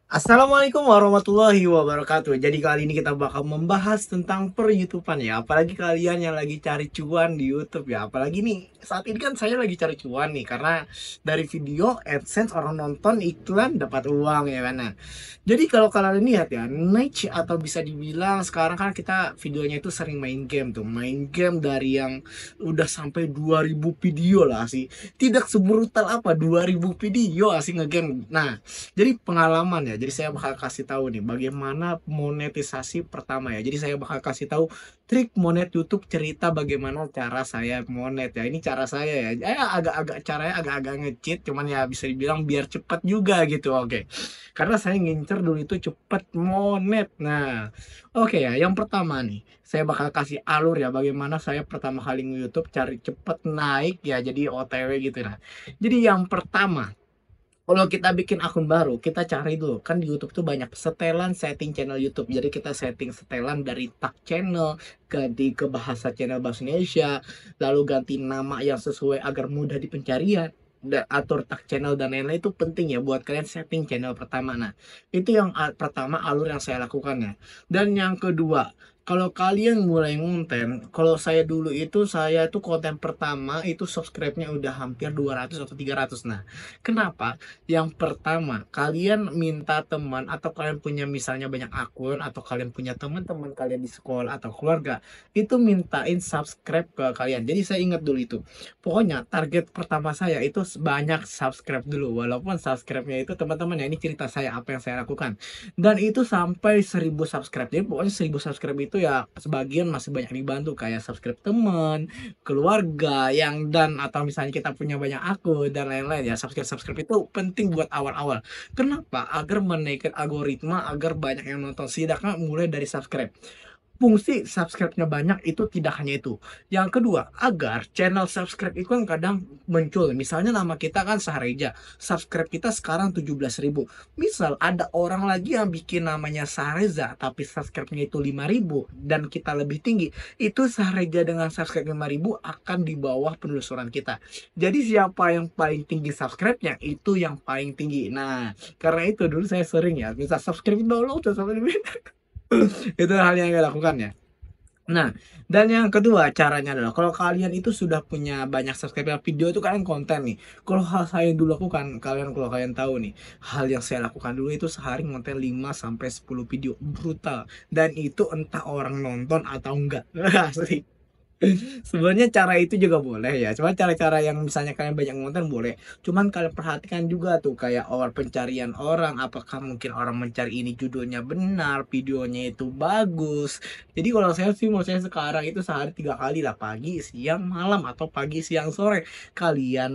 Assalamualaikum warahmatullahi wabarakatuh. Jadi kali ini kita bakal membahas tentang per-YouTubean ya. Apalagi kalian yang lagi cari cuan di YouTube ya. Apalagi nih saat ini kan saya lagi cari cuan nih karena dari video AdSense orang nonton iklan dapat uang ya kan. Nah, jadi kalau kalian lihat ya, niche atau bisa dibilang sekarang kan kita videonya itu sering main game tuh. Main game dari yang udah sampai 2000 video lah sih. Tidak sebrutal apa 2000 video asing ngegame. Nah, jadi pengalaman ya. Jadi saya bakal kasih tahu nih bagaimana monetisasi pertama ya. Jadi saya bakal kasih tahu trik monet YouTube, cerita bagaimana cara saya monet ya. Ini cara saya ya. Agak-agak caranya agak-agak nge-cheat, cuman ya bisa dibilang biar cepat juga gitu. Oke. Karena saya ngincer dulu itu cepet monet. Nah, oke ya. Yang pertama nih, saya bakal kasih alur ya bagaimana saya pertama kali nge-YouTube cari cepet naik ya. Jadi OTW gitu nah. Jadi yang pertama, kalau kita bikin akun baru, kita cari dulu. Kan di YouTube tuh banyak setelan setting channel YouTube. Jadi kita setting setelan dari tag channel, ganti ke bahasa channel bahasa Indonesia, lalu ganti nama yang sesuai agar mudah di pencarian. Atur tag channel dan lain-lain itu penting ya buat kalian setting channel pertama. Nah, itu yang pertama alur yang saya lakukan ya. Dan yang kedua, kalau kalian mulai konten, kalau saya dulu itu saya tuh konten pertama itu subscribe-nya udah hampir 200 atau 300. Nah, kenapa? Yang pertama, kalian minta teman atau kalian punya misalnya banyak akun atau kalian punya teman-teman kalian di sekolah atau keluarga, itu mintain subscribe ke kalian. Jadi saya ingat dulu itu. Pokoknya target pertama saya itu banyak subscribe dulu. Walaupun subscribe-nya itu teman-teman ya ini cerita saya apa yang saya lakukan. Dan itu sampai 1000 subscribe. Jadi pokoknya 1000 subscribe itu ya sebagian masih banyak dibantu kayak subscribe teman, keluarga yang dan atau misalnya kita punya banyak akun dan lain-lain ya. Subscribe itu penting buat awal-awal. Kenapa? Agar menaikkan algoritma agar banyak yang nonton. Setidaknya mulai dari subscribe. Fungsi subscribe-nya banyak itu tidak hanya itu. Yang kedua, agar channel subscribe itu kan kadang muncul. Misalnya nama kita kan Sahareja. Subscribe kita sekarang 17.000. Misal ada orang lagi yang bikin namanya Sahareza tapi subscribe-nya itu 5.000 dan kita lebih tinggi. Itu Sahareja dengan subscribe 5.000 akan di bawah penelusuran kita. Jadi siapa yang paling tinggi subscribe-nya itu yang paling tinggi. Nah, karena itu dulu saya sering ya, bisa subscribe dulu udah sampai itu hal yang saya lakukan ya. Nah, dan yang kedua caranya adalah kalau kalian itu sudah punya banyak subscriber video itu kalian konten nih. Kalau hal saya dulu lakukan, kalau kalian tahu nih, hal yang saya lakukan dulu itu sehari konten 5 sampai 10 video brutal dan itu entah orang nonton atau enggak. Asli. Sebenarnya cara itu juga boleh ya, cuma cara-cara yang misalnya kalian banyak ngonten boleh. Cuman kalian perhatikan juga tuh kayak pencarian orang, apakah mungkin orang mencari ini judulnya benar, videonya itu bagus. Jadi kalau saya sih mau saya sekarang itu sehari 3 kali lah, pagi, siang, malam atau pagi, siang, sore. Kalian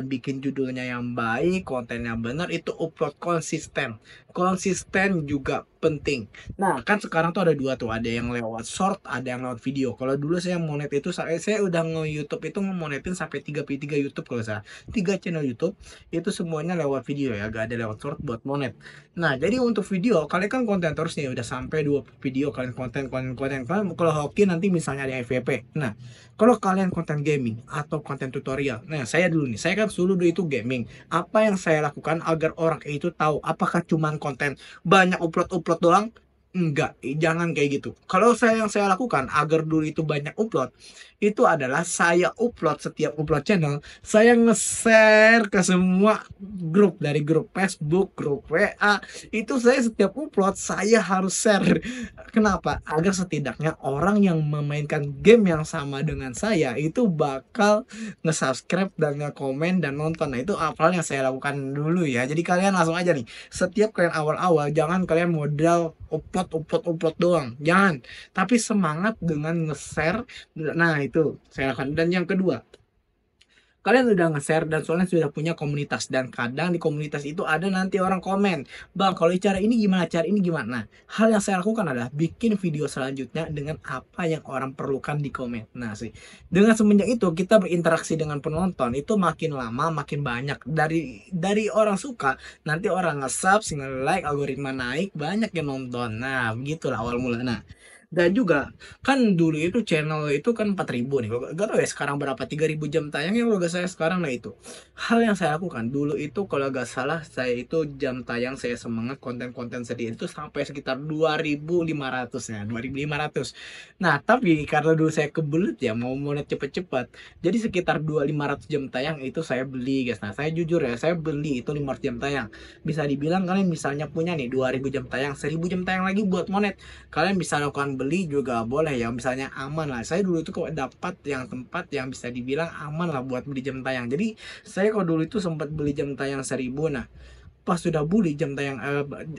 bikin judulnya yang baik, kontennya benar, itu upload konsisten. Konsisten juga penting. Nah, kan sekarang tuh ada dua tuh, ada yang lewat short, ada yang lewat video. Kalau dulu saya monet itu saya udah nge-YouTube itu ngemonetin sampai 3 YouTube kalau saya. 3 channel YouTube itu semuanya lewat video ya, gak ada lewat short buat monet. Nah, jadi untuk video kalian kan konten terus nih udah sampai 20 video kalian konten. Kalian kalau hoki nanti misalnya ada FVP. Nah, kalau kalian konten gaming atau konten tutorial. Nah, saya dulu nih, saya kan dulu itu gaming. Apa yang saya lakukan agar orang itu tahu apakah cuman konten banyak upload-upload doang? Enggak, jangan kayak gitu. Kalau yang saya lakukan agar dulu itu banyak upload, itu adalah saya upload setiap upload channel, saya nge-share ke semua grup dari grup Facebook, grup WA, itu saya setiap upload saya harus share. Kenapa? Agar setidaknya orang yang memainkan game yang sama dengan saya itu bakal nge-subscribe dan nge-komen dan nonton. Nah, itu hal yang saya lakukan dulu ya. Jadi kalian langsung aja nih. Setiap kalian awal-awal jangan kalian modal upload doang. Jangan. Tapi semangat dengan nge-share. Nah, itu saya lakukan. Dan yang kedua, kalian udah nge-share dan soalnya sudah punya komunitas dan kadang di komunitas itu ada nanti orang komen, bang kalau cara ini gimana, cara ini gimana. Nah, hal yang saya lakukan adalah bikin video selanjutnya dengan apa yang orang perlukan di komen. Nah sih, dengan semenjak itu kita berinteraksi dengan penonton itu makin lama makin banyak, dari orang suka nanti orang nge-sub, nge-like, algoritma naik, banyak yang nonton. Nah begitulah awal mula. Nah, Dan juga kan dulu itu channel itu kan 4.000 nih, kalau nggak tahu ya sekarang berapa, 3.000 jam tayang ya kalau nggak saya sekarang. Nah itu hal yang saya lakukan dulu itu, kalau nggak salah saya itu jam tayang saya semangat konten-konten sedih itu sampai sekitar 2.500 ya, 2.500. Nah tapi karena dulu saya kebelet ya mau monet cepet-cepet, jadi sekitar 2.500 jam tayang itu saya beli guys. Nah saya jujur ya, saya beli itu 500 jam tayang. Bisa dibilang kalian misalnya punya nih 2.000 jam tayang, 1.000 jam tayang lagi buat monet, kalian bisa lakukan beli juga boleh ya, misalnya aman lah. Saya dulu itu kok dapat yang tempat yang bisa dibilang aman lah buat beli jam tayang. Jadi saya kok dulu itu sempat beli jam tayang 1.000. Nah pas sudah beli jam tayang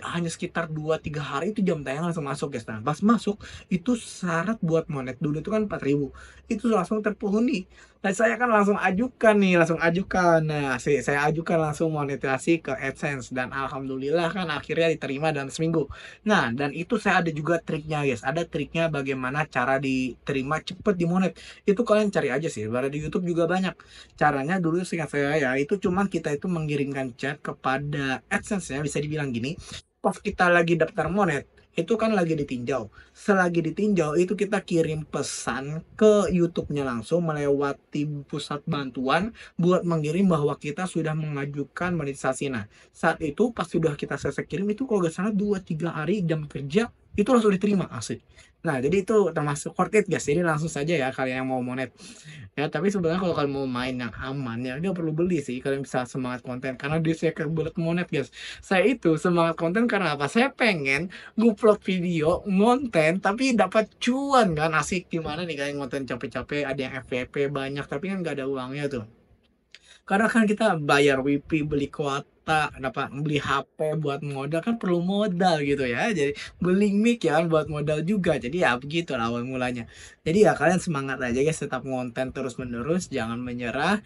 hanya sekitar 2-3 hari itu jam tayang langsung masuk guys. Nah pas masuk itu syarat buat monet dulu itu kan 4.000, itu langsung terpenuhi. Nah saya kan langsung ajukan nih, langsung ajukan. Nah saya ajukan langsung monetasi ke AdSense dan alhamdulillah kan akhirnya diterima dalam seminggu. Nah dan itu saya ada juga triknya guys, ada triknya bagaimana cara diterima cepet di monet. Itu kalian cari aja sih, ada di YouTube juga banyak. Caranya dulu seingat saya ya, itu cuma kita itu mengirimkan chat kepada AdSense ya, bisa dibilang gini, pas kita lagi daftar monet, itu kan lagi ditinjau. Selagi ditinjau, itu kita kirim pesan ke YouTube-nya langsung melewati pusat bantuan buat mengirim bahwa kita sudah mengajukan monetisasi. Nah, saat itu pas sudah kita selesai kirim itu kalau nggak salah 2-3 hari jam kerja itu langsung diterima asli. Nah, jadi itu termasuk worth it guys. Jadi langsung saja ya kalian yang mau monet. Ya, tapi sebenarnya kalau kalian mau main yang aman ya nggak perlu beli sih. Kalian bisa semangat konten karena dia saya kebelet monet guys. Saya itu semangat konten karena apa? Saya pengen ngupload video, ngonten tapi dapat cuan kan, asik. Gimana nih kalian ngonten capek-capek ada yang FVP banyak tapi kan nggak ada uangnya tuh. Karena kan kita bayar WiFi, beli kuota, apa beli HP buat modal kan perlu modal gitu ya. Jadi beli mic ya kan buat modal juga. Jadi ya begitu lah awal mulanya. Jadi ya kalian semangat aja guys, tetap konten terus menerus, jangan menyerah.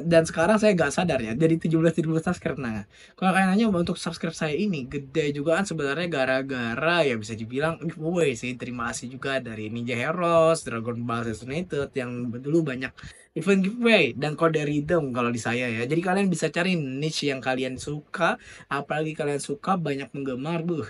Dan sekarang saya gak sadar ya, dari 17.000 subscribe. Nah, kalau kalian nanya untuk subscribe saya ini gede juga kan sebenarnya gara-gara ya bisa dibilang giveaway sih. Terima kasih juga dari Ninja Heroes, Dragon Ball Z United yang dulu banyak event giveaway dan kode redeem kalau di saya ya. Jadi kalian bisa cari niche yang kalian suka, apalagi kalian suka banyak penggemar, buh.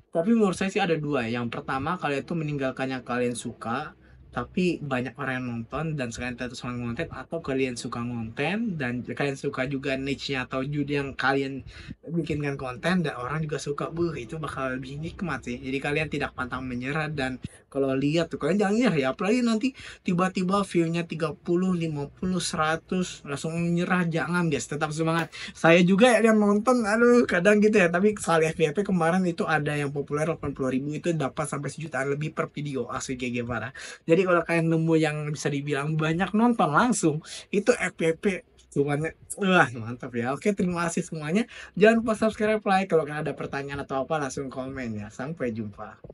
Tapi menurut saya sih ada dua. Yang pertama, kalian tuh meninggalkan yang kalian suka, tapi banyak orang yang nonton dan sekalian terus orang ngonten, atau kalian suka ngonten dan kalian suka juga niche-nya atau judi yang kalian bikinkan konten dan orang juga suka, buh itu bakal lebih nikmat sih. Jadi kalian tidak pantang menyerah dan kalau lihat tuh kalian jangan nyerah ya, apalagi nanti tiba-tiba view-nya 30, 50, 100 langsung menyerah, jangan guys, tetap semangat. Saya juga yang nonton aduh kadang gitu ya, tapi soal FYP kemarin itu ada yang populer 80.000 itu dapat sampai sejutaan lebih per video, asli kayak gimana. Jadi kalau kalian nemu yang bisa dibilang banyak nonton langsung itu FYP semuanya, wah mantap ya. Oke, terima kasih semuanya, jangan lupa subscribe, like. Kalau kalian ada pertanyaan atau apa langsung komen ya. Sampai jumpa.